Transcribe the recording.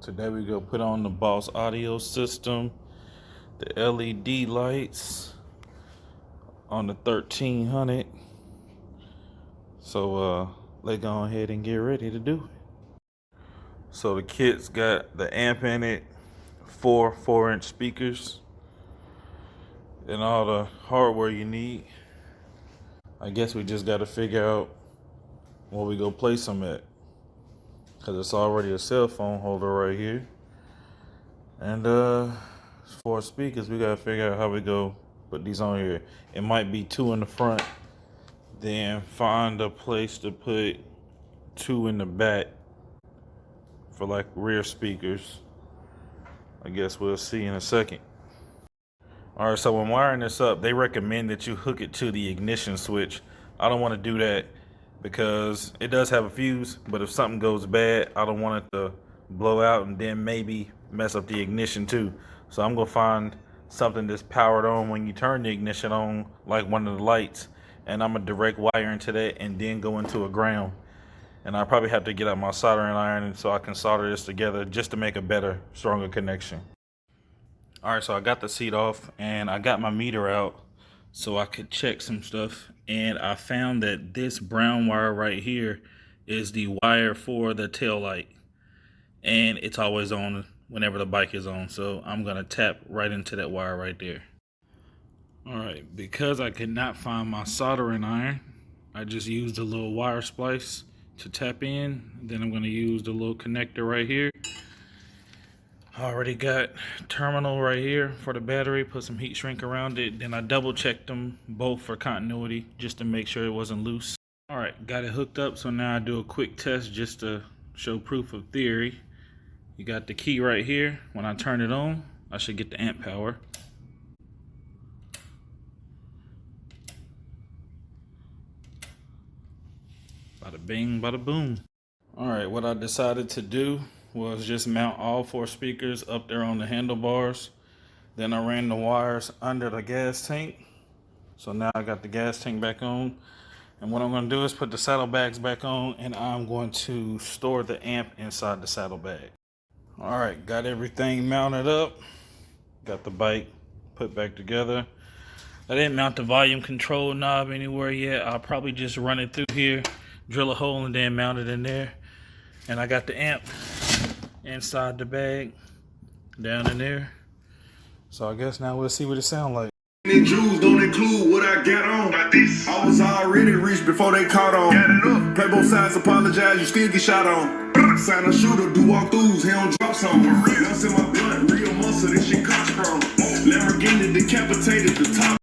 Today we go put on the Boss audio system, the LED lights on the 1300. So let's go ahead and get ready to do it. So the kit's got the amp in it, four 4-inch speakers, and all the hardware you need. I guess we just got to figure out where we go place them at, because it's already a cell phone holder right here. And for speakers, we gotta figure out how we go put these on here. It might be two in the front, then find a place to put two in the back for like rear speakers. I guess we'll see in a second. All right, so when wiring this up, they recommend that you hook it to the ignition switch. I don't want to do that because it does have a fuse, but if something goes bad, I don't want it to blow out and then maybe mess up the ignition too. So I'm gonna find something that's powered on when you turn the ignition on, like one of the lights, and I'm gonna direct wire into that and then go into a ground. And I probably have to get out my soldering iron so I can solder this together just to make a better, stronger connection. All right, so I got the seat off and I got my meter out so I could check some stuff. And I found that this brown wire right here is the wire for the tail light, and it's always on whenever the bike is on. So I'm gonna tap right into that wire right there. All right, because I could not find my soldering iron, I just used a little wire splice to tap in. Then I'm gonna use the little connector right here. I already got terminal right here for the battery, put some heat shrink around it. Then I double checked them both for continuity just to make sure it wasn't loose. All right, got it hooked up. So now I do a quick test just to show proof of theory. You got the key right here. When I turn it on, I should get the amp power. Bada bing, bada boom. All right, what I decided to do was just mount all four speakers up there on the handlebars. Then I ran the wires under the gas tank. So now I got the gas tank back on. And what I'm gonna do is put the saddlebags back on, and I'm going to store the amp inside the saddlebag. All right, got everything mounted up. Got the bike put back together. I didn't mount the volume control knob anywhere yet. I'll probably just run it through here, drill a hole, and then mount it in there. And I got the amp inside the bag, down in there. So I guess now we'll see what it sounds like. The jewels don't include what I got on. Like this. I was already rich before they caught on. Got it up. Play both sides, apologize, you still get shot on. Sign a shooter, do walkthroughs, he don't drop some. For real, that's in my blood, real muscle, this shit comes from. Lamborghini decapitated the top.